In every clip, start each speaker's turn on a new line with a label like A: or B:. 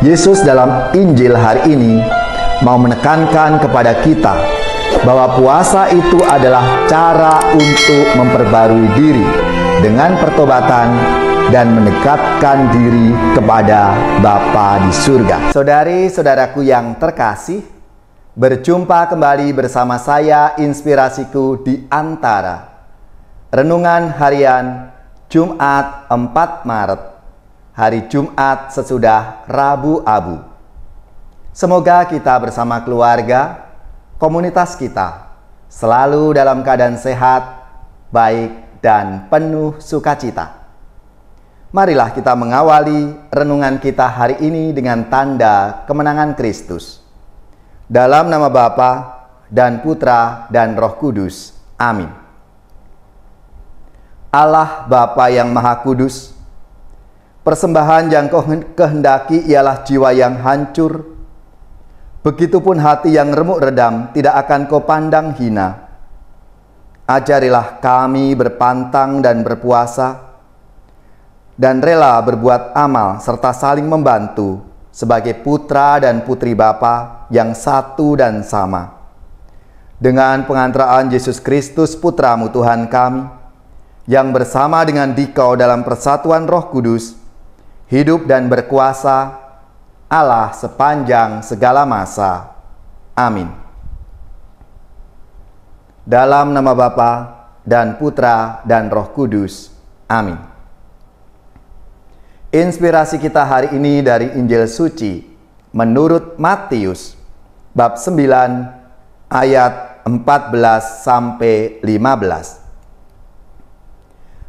A: Yesus dalam Injil hari ini mau menekankan kepada kita bahwa puasa itu adalah cara untuk memperbarui diri dengan pertobatan dan mendekatkan diri kepada Bapa di surga. Saudari-saudaraku yang terkasih, berjumpa kembali bersama saya Inspirasiku di Antara. Renungan harian Jumat 4 Maret, hari Jumat sesudah Rabu Abu. Semoga kita bersama keluarga, komunitas kita, selalu dalam keadaan sehat, baik, dan penuh sukacita. Marilah kita mengawali renungan kita hari ini dengan tanda kemenangan Kristus. Dalam nama Bapa dan Putra dan Roh Kudus. Amin. Allah Bapa yang Maha Kudus, persembahan yang Kau kehendaki ialah jiwa yang hancur. Begitupun hati yang remuk redam tidak akan Kau pandang hina. Ajarilah kami berpantang dan berpuasa, dan rela berbuat amal serta saling membantu sebagai putra dan putri Bapa yang satu dan sama. Dengan pengantaraan Yesus Kristus Putramu Tuhan kami, yang bersama dengan Dikau dalam persatuan Roh Kudus, hidup dan berkuasa Allah sepanjang segala masa. Amin. Dalam nama Bapa dan Putra dan Roh Kudus. Amin. Inspirasi kita hari ini dari Injil Suci menurut Matius bab 9 ayat 14 sampai 15.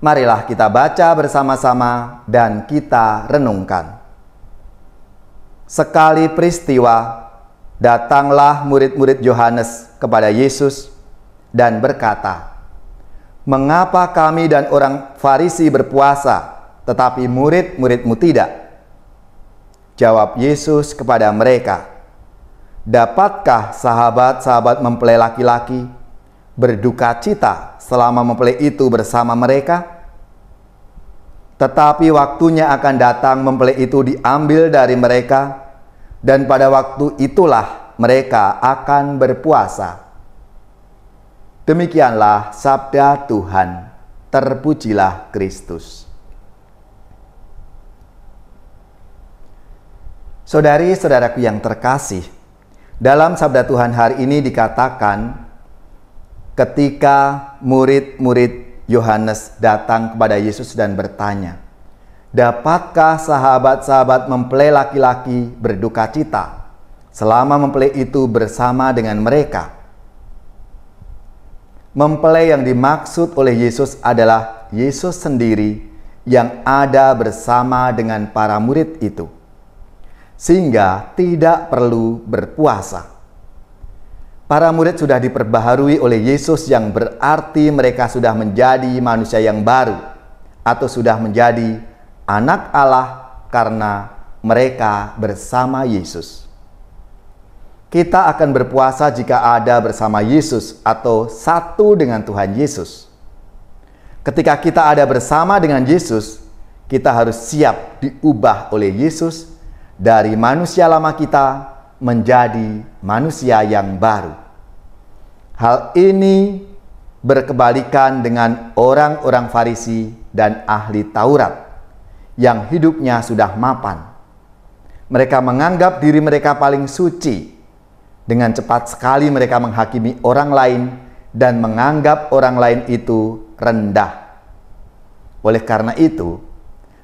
A: Marilah kita baca bersama-sama dan kita renungkan. Sekali peristiwa, datanglah murid-murid Yohanes kepada Yesus dan berkata, "Mengapa kami dan orang Farisi berpuasa, tetapi murid-muridmu tidak?" Jawab Yesus kepada mereka, "Dapatkah sahabat-sahabat mempelai laki-laki berduka cita selama mempelai itu bersama mereka? Tetapi waktunya akan datang mempelai itu diambil dari mereka, dan pada waktu itulah mereka akan berpuasa." Demikianlah sabda Tuhan. Terpujilah Kristus. Saudari-saudaraku yang terkasih, dalam sabda Tuhan hari ini dikatakan ketika murid-murid Yohanes datang kepada Yesus dan bertanya, "Dapatkah sahabat-sahabat mempelai laki-laki berduka cita selama mempelai itu bersama dengan mereka?" Mempelai yang dimaksud oleh Yesus adalah Yesus sendiri yang ada bersama dengan para murid itu, sehingga tidak perlu berpuasa. Para murid sudah diperbaharui oleh Yesus, yang berarti mereka sudah menjadi manusia yang baru atau sudah menjadi anak Allah karena mereka bersama Yesus. Kita akan berpuasa jika ada bersama Yesus atau satu dengan Tuhan Yesus. Ketika kita ada bersama dengan Yesus, kita harus siap diubah oleh Yesus dari manusia lama kita menjadi manusia yang baru. Hal ini berkebalikan dengan orang-orang Farisi dan ahli Taurat yang hidupnya sudah mapan. Mereka menganggap diri mereka paling suci. Dengan cepat sekali mereka menghakimi orang lain dan menganggap orang lain itu rendah. Oleh karena itu,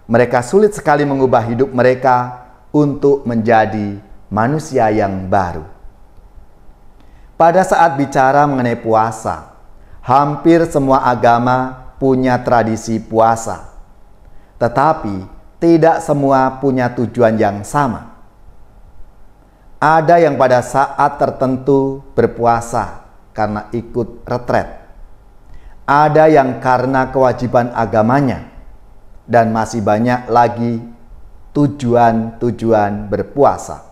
A: mereka sulit sekali mengubah hidup mereka untuk menjadi manusia yang baru. Pada saat bicara mengenai puasa, hampir semua agama punya tradisi puasa. Tetapi tidak semua punya tujuan yang sama. Ada yang pada saat tertentu berpuasa karena ikut retret. Ada yang karena kewajiban agamanya. Dan masih banyak lagi tujuan-tujuan berpuasa.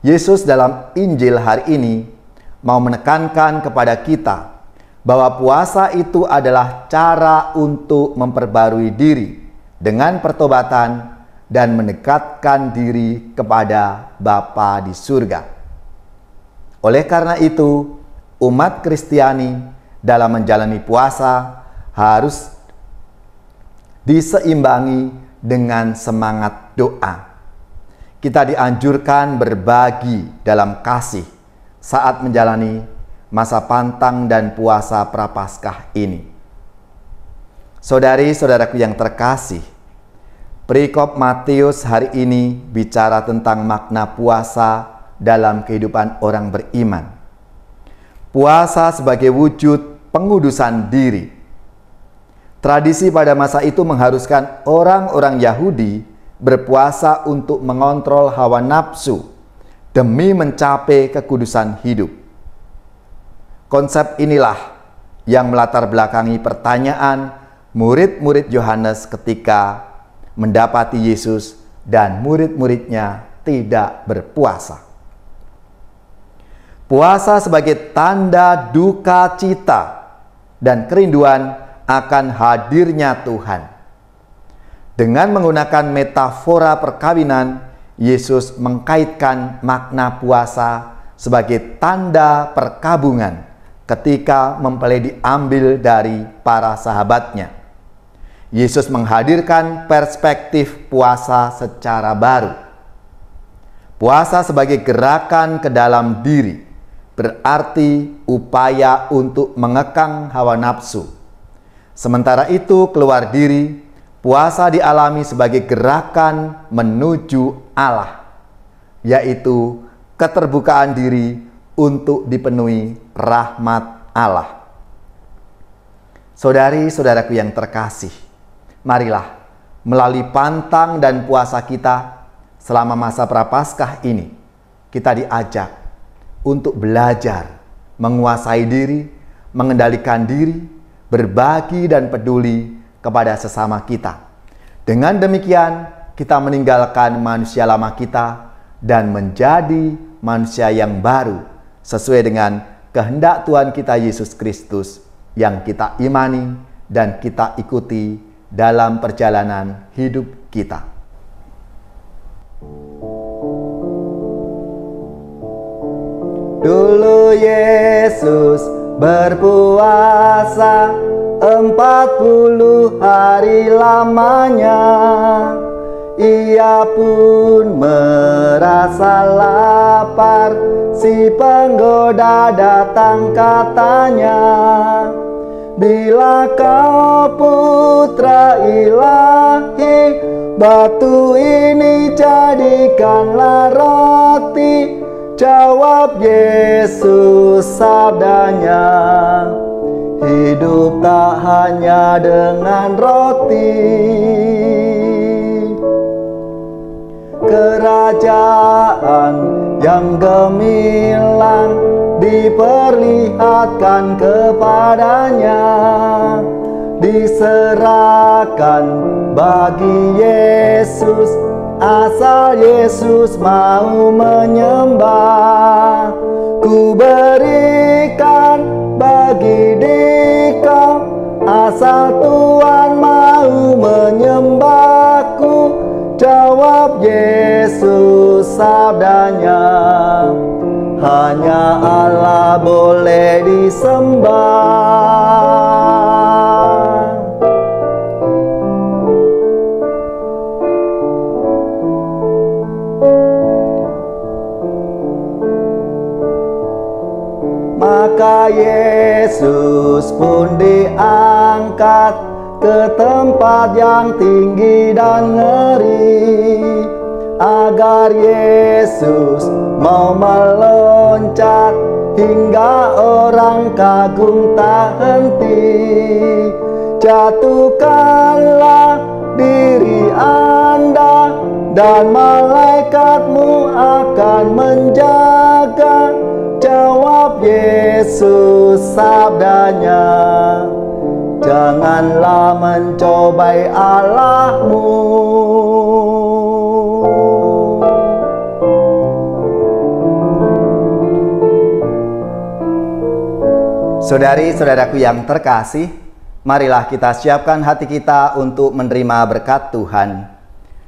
A: Yesus dalam Injil hari ini mau menekankan kepada kita bahwa puasa itu adalah cara untuk memperbarui diri dengan pertobatan dan mendekatkan diri kepada Bapa di surga. Oleh karena itu, umat Kristiani dalam menjalani puasa harus diseimbangi dengan semangat doa. Kita dianjurkan berbagi dalam kasih saat menjalani masa pantang dan puasa Prapaskah ini. Saudari-saudaraku yang terkasih, perikop Matius hari ini bicara tentang makna puasa dalam kehidupan orang beriman. Puasa sebagai wujud pengudusan diri. Tradisi pada masa itu mengharuskan orang-orang Yahudi berpuasa untuk mengontrol hawa nafsu demi mencapai kekudusan hidup. Konsep inilah yang melatar belakangi pertanyaan murid-murid Yohanes ketika mendapati Yesus dan murid-muridnya tidak berpuasa. Puasa sebagai tanda duka cita dan kerinduan akan hadirnya Tuhan. Dengan menggunakan metafora perkawinan, Yesus mengkaitkan makna puasa sebagai tanda perkabungan ketika mempelai diambil dari para sahabatnya. Yesus menghadirkan perspektif puasa secara baru. Puasa sebagai gerakan ke dalam diri berarti upaya untuk mengekang hawa nafsu. Sementara itu, keluar diri, puasa dialami sebagai gerakan menuju Allah, yaitu keterbukaan diri untuk dipenuhi rahmat Allah. Saudari-saudaraku yang terkasih, marilah melalui pantang dan puasa kita selama masa Prapaskah ini, kita diajak untuk belajar menguasai diri, mengendalikan diri, berbagi dan peduli kepada sesama kita. Dengan demikian, kita meninggalkan manusia lama kita dan menjadi manusia yang baru sesuai dengan kehendak Tuhan kita Yesus Kristus yang kita imani dan kita ikuti dalam perjalanan hidup kita. Dulu Yesus berpuasa 40 hari lamanya. Ia pun merasa lapar, si penggoda datang katanya, bila kau putra ilahi, batu ini jadikanlah roti. Jawab Yesus sabdanya, hidup tak hanya dengan roti. Kerajaan yang gemilang diperlihatkan kepadanya, diserahkan bagi Yesus, asal Yesus mau menyembah. Ku berikan bagi dikau, asal Tuhan mau menyembahku. Jawab Yesus sabdanya, hanya Allah boleh disembah. Maka Yesus pun diangkat ke tempat yang tinggi dan ngeri, agar Yesus mau meloncat hingga orang kagum tak henti. Jatuhkanlah diri Anda dan malaikatmu akan menjaga. Jawab Yesus sabdanya, janganlah mencobai Allahmu. Saudari-saudaraku yang terkasih, marilah kita siapkan hati kita untuk menerima berkat Tuhan.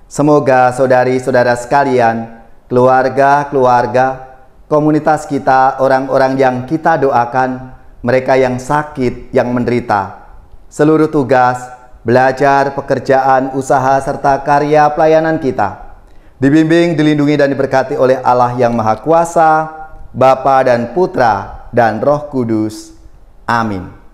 A: Semoga saudari-saudara sekalian, keluarga-keluarga, komunitas kita, orang-orang yang kita doakan, mereka yang sakit, yang menderita, seluruh tugas, belajar, pekerjaan, usaha, serta karya pelayanan kita, dibimbing, dilindungi, dan diberkati oleh Allah yang Maha Kuasa, Bapa dan Putra dan Roh Kudus. Amin.